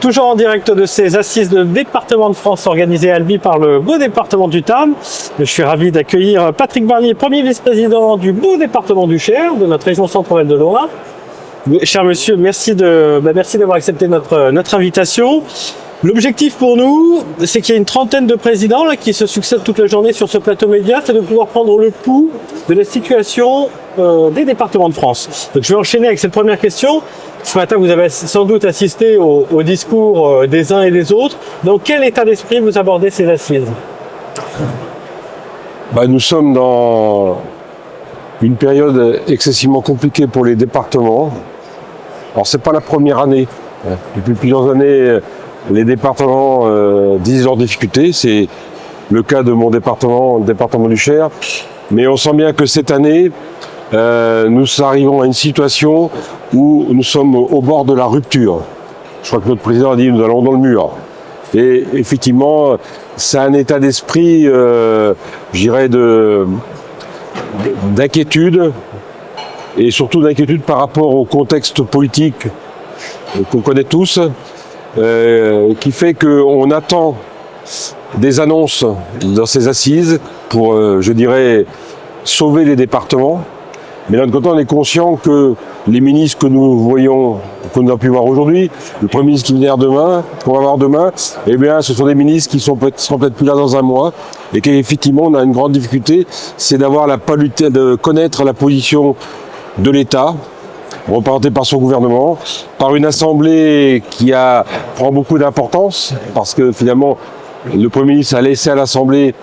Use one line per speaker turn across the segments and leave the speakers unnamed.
toujours en direct de ces assises de département de France organisées à Albi par le beau département du Tarn. Je suis ravi d'accueillir Patrick Barnier, premier vice-président du beau département du Cher, de notre région centre-val de Loire. Cher monsieur, merci d'avoir accepté notre invitation. L'objectif pour nous, c'est qu'il y ait une trentaine de présidents là, qui se succèdent toute la journée sur ce plateau média, c'est de pouvoir prendre le pouls de la situation des départements de France. Donc je vais enchaîner avec cette première question. Ce matin, vous avez sans doute assisté au discours des uns et des autres. Dans quel état d'esprit vous abordez ces assises ?
Nous sommes dans une période excessivement compliquée pour les départements. Alors, c'est pas la première année. Depuis plusieurs années, les départements disent leurs difficultés. C'est le cas de mon département, le département du Cher. Mais on sent bien que cette année, nous arrivons à une situation où nous sommes au bord de la rupture. Je crois que notre président a dit nous allons dans le mur. Et effectivement, c'est un état d'esprit, je dirais, d'inquiétude, et surtout d'inquiétude par rapport au contexte politique qu'on connaît tous, qui fait qu'on attend des annonces dans ces assises pour, je dirais, sauver les départements. Mais d'un autre côté, on est conscient que les ministres que nous voyons, qu'on a pu voir aujourd'hui, le Premier ministre qui vient demain, qu'on va voir demain, eh bien, ce sont des ministres qui seront peut-être plus là dans un mois, et qu'effectivement, on a une grande difficulté, c'est de connaître la position de l'État, représentée par son gouvernement, par une assemblée qui prend beaucoup d'importance, parce que finalement, le Premier ministre a laissé à l'Assemblée,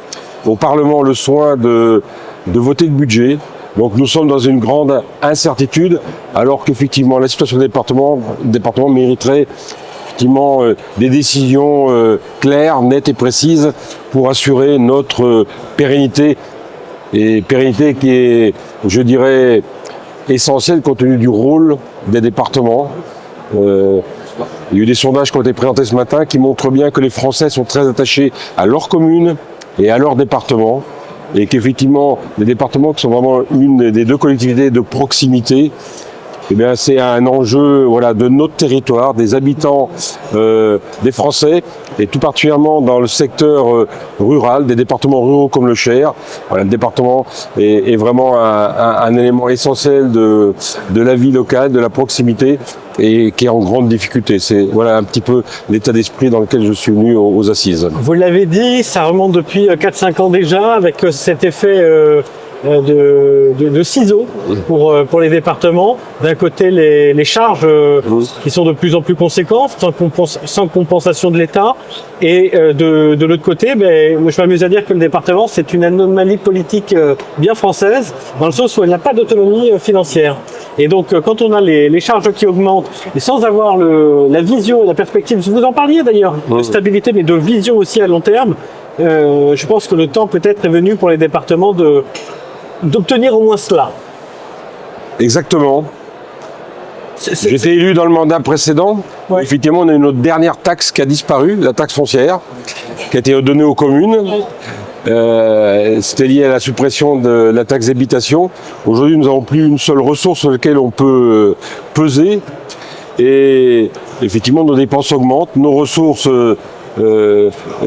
au Parlement, le soin de voter le budget. Donc nous sommes dans une grande incertitude, alors qu'effectivement la situation des départements mériterait effectivement des décisions claires, nettes et précises pour assurer notre pérennité, et pérennité qui est, je dirais, essentielle compte tenu du rôle des départements. Il y a eu des sondages qui ont été présentés ce matin qui montrent bien que les Français sont très attachés à leur commune et à leur département. Et qu'effectivement, les départements qui sont vraiment une des deux collectivités de proximité, eh bien, c'est un enjeu de notre territoire, des habitants, des Français, et tout particulièrement dans le secteur rural, des départements ruraux comme le Cher. Le département est vraiment un élément essentiel de la vie locale, de la proximité, et qui est en grande difficulté. C'est un petit peu l'état d'esprit dans lequel je suis venu aux assises.
Vous l'avez dit, ça remonte depuis 4-5 ans déjà, avec cet effet de ciseaux pour les départements. D'un côté, les charges qui sont de plus en plus conséquentes, sans compensation de l'État. Et de l'autre côté, moi, je m'amuse à dire que le département, c'est une anomalie politique bien française, dans le sens où il n'y a pas d'autonomie financière. Et donc, quand on a les charges qui augmentent, et sans avoir la vision et la perspective, vous en parliez d'ailleurs, de stabilité, mais de vision aussi à long terme, je pense que le temps peut-être est venu pour les départements d'obtenir au moins cela.
Exactement. J'étais élu dans le mandat précédent. Ouais. Effectivement, on a une autre dernière taxe qui a disparu, la taxe foncière, qui a été donnée aux communes. C'était lié à la suppression de la taxe d'habitation. Aujourd'hui, nous n'avons plus une seule ressource sur laquelle on peut peser. Et effectivement, nos dépenses augmentent, nos ressources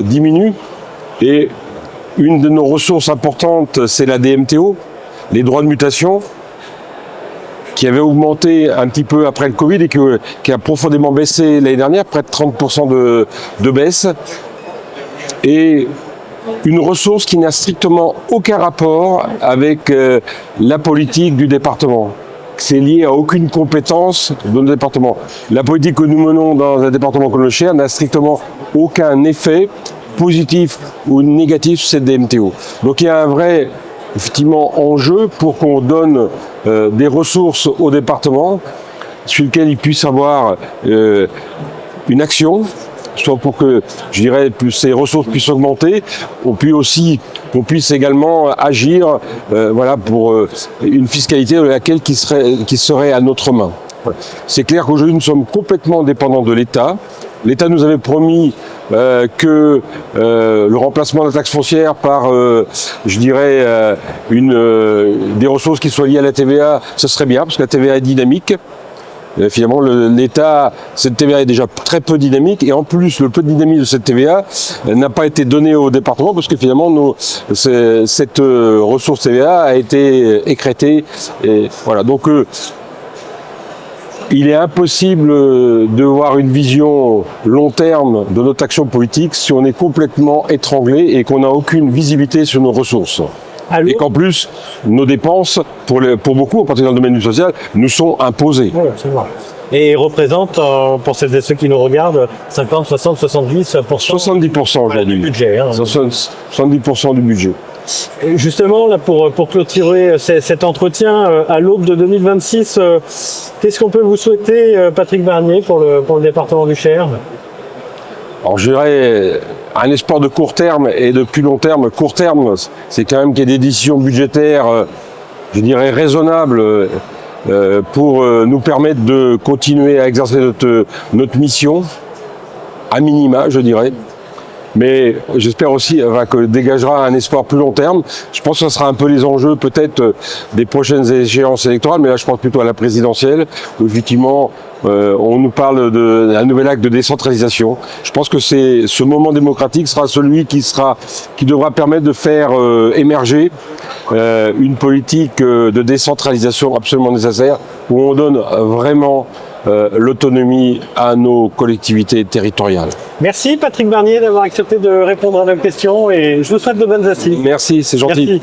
diminuent. Et une de nos ressources importantes, c'est la DMTO, les droits de mutation, qui avait augmenté un petit peu après le Covid et qui a profondément baissé l'année dernière, près de 30% de baisse. Et une ressource qui n'a strictement aucun rapport avec la politique du département. C'est lié à aucune compétence de notre département. La politique que nous menons dans un département comme le Cher n'a strictement aucun effet positif ou négatif sur cette DMTO. Donc il y a un vrai enjeu pour qu'on donne des ressources au département sur lesquelles il puisse avoir une action, soit pour que, je dirais, ces ressources puissent augmenter, qu'on puisse également agir pour une fiscalité qui serait à notre main. C'est clair qu'aujourd'hui nous sommes complètement dépendants de l'État. L'État nous avait promis que le remplacement de la taxe foncière par, des ressources qui soient liées à la TVA, ce serait bien, parce que la TVA est dynamique. finalement, l'État, cette TVA est déjà très peu dynamique, et en plus, le peu de dynamique de cette TVA n'a pas été donné au département, parce que finalement, cette ressource TVA a été écrêtée. Et voilà. Donc, il est impossible de voir une vision long terme de notre action politique si on est complètement étranglé et qu'on n'a aucune visibilité sur nos ressources. Et qu'en plus, nos dépenses, pour beaucoup, en particulier dans le domaine du social, nous sont imposées.
Oui, c'est vrai. Et représentent, pour celles et ceux qui nous regardent, 50, 60, 70%.
70% aujourd'hui.
Du budget.
70% du budget.
Et justement, là, pour clôturer cet entretien, à l'aube de 2026, qu'est-ce qu'on peut vous souhaiter, Patrick Barnier, pour le département du Cher?
Alors je dirais un espoir de court terme et de plus long terme. Court terme, c'est quand même qu'il y ait des décisions budgétaires, je dirais raisonnables, pour nous permettre de continuer à exercer notre mission, à minima, je dirais. Mais j'espère aussi que dégagera un espoir plus long terme. Je pense que ce sera un peu les enjeux peut-être des prochaines échéances électorales, mais là je pense plutôt à la présidentielle, où effectivement on nous parle d'un nouvel acte de décentralisation. Je pense que ce moment démocratique sera celui qui devra permettre de faire émerger une politique de décentralisation absolument nécessaire, où on donne vraiment l'autonomie à nos collectivités territoriales.
Merci Patrick Barnier d'avoir accepté de répondre à nos questions et je vous souhaite de bonnes assises.
Merci, c'est gentil.
Merci.